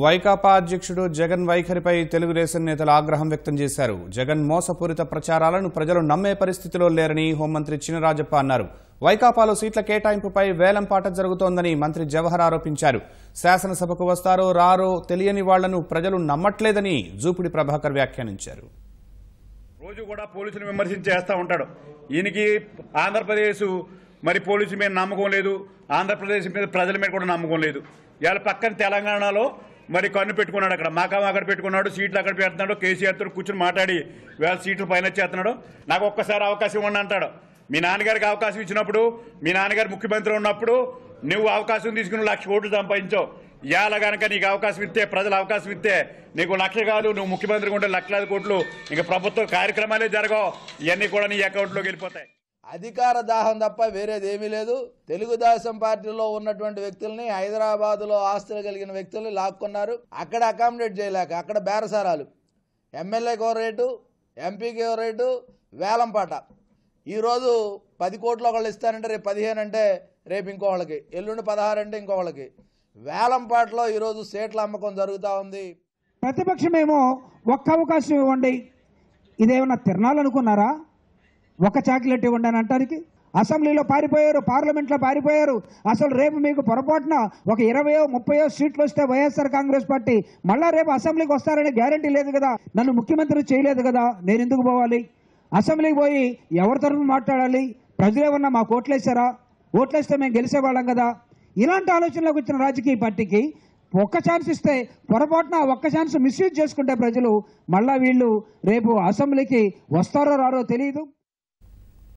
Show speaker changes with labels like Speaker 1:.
Speaker 1: వైకాపా అధ్యక్షుడు జగన్ వైఖరిపై తెలుగుదేశం నేతలు ఆగ్రహం వ్యక్తం చేశారు. జగన్ మోసపూరిత ప్రచారాలను ప్రజలు నమ్మే పరిస్థితిలో లేరని హోంమంత్రి చినరాజప్ప అన్నారు. వైకాపాలో సీట్ల కేటాయింపుపై వేలంపాట జరుగుతోందని మంత్రి జవహర్ ఆరోపించారు. శాసనసభకు వస్తారో రారో తెలియని వాళ్లను ప్రజలు నమ్మట్లేదని జూపిడి ప్రభాకర్ వ్యాఖ్యానించారు.
Speaker 2: రోజు కూడా పోలీసులు విమర్శించేస్తా ఉంటాడు. ఈయనకి ఆంధ్రప్రదేశ్ మరి పోలీసుల మీద నమ్మకం లేదు, ఆంధ్రప్రదేశ్ మీద ప్రజల మీద కూడా నమ్మకం లేదు. ఇవాళ పక్కన తెలంగాణలో మరి కన్ను పెట్టుకున్నాడు, అక్కడ మాకాం అక్కడ పెట్టుకున్నాడు, సీట్లు అక్కడ పెడుతున్నాడు. కేసీఆర్తో కూర్చొని మాట్లాడి వేళ సీట్లు పైన చేస్తున్నాడు. నాకు ఒక్కసారి అవకాశం ఇవ్వండి అంటాడు. మీ నాన్నగారికి అవకాశం ఇచ్చినప్పుడు, మీ నాన్నగారు ముఖ్యమంత్రి ఉన్నప్పుడు నువ్వు అవకాశం తీసుకుని 1,00,000 కోట్లు సంపాదించావు. ఇవాళ కనుక నీకు అవకాశం ఇస్తే, ప్రజలు అవకాశం ఇస్తే నీకు 1,00,000 కాదు, నువ్వు ముఖ్యమంత్రిగా ఉంటే లక్షలాది కోట్లు ఇంకా ప్రభుత్వ కార్యక్రమాలే జరగవు. ఇవన్నీ కూడా నీ అకౌంట్లోకి వెళ్ళిపోతాయి.
Speaker 3: అధికార దాహం తప్ప వేరేదేమీ లేదు. తెలుగుదేశం పార్టీలో ఉన్నటువంటి వ్యక్తుల్ని హైదరాబాదులో ఆస్తులు కలిగిన వ్యక్తుల్ని లాక్కున్నారు. అక్కడ అకామిడేట్ చేయలేక అక్కడ బేరసారాలు, ఎమ్మెల్యేకి ఓ రేటు, ఎంపీకి ఓ రేటు, వేలంపాట. ఈరోజు 10 కోట్లు ఒకళ్ళు ఇస్తారంటే రేపు 15 అంటే రేపు ఇంకోళ్ళకి, ఎల్లుండి 16 అంటే ఇంకోళ్ళకి. వేలంపాటలో ఈరోజు సీట్ల అమ్మకం జరుగుతూ ఉంది.
Speaker 4: ప్రతిపక్షమేమో ఒక్క అవకాశం ఇవ్వండి, ఇదేమన్నా తిరణాలనుకున్నారా? ఒక చాక్లెట్ ఇవ్వండి అని అంటానికి అసెంబ్లీలో పారిపోయారు, పార్లమెంట్లో పారిపోయారు. అసలు రేపు మీకు పొరపాటున ఒక 20-30 సీట్లు వస్తే వైఎస్ఆర్ కాంగ్రెస్ పార్టీ మళ్ళా రేపు అసెంబ్లీకి వస్తారనే గ్యారంటీ లేదు కదా. నన్ను ముఖ్యమంత్రి చేయలేదు కదా, నేను ఎందుకు పోవాలి? అసెంబ్లీకి పోయి ఎవరి తరఫున మాట్లాడాలి? ప్రజలు ఏమన్నా మాకు ఓట్లేసారా? ఓట్లేస్తే మేము గెలిచేవాళ్ళం కదా. ఇలాంటి ఆలోచనలోకి వచ్చిన రాజకీయ పార్టీకి ఒక్క ఛాన్స్ ఇస్తే పొరపాటున ఒక్క ఛాన్స్ మిస్యూజ్ చేసుకుంటే ప్రజలు మళ్ళా వీళ్ళు రేపు అసెంబ్లీకి వస్తారో రారో తెలియదు.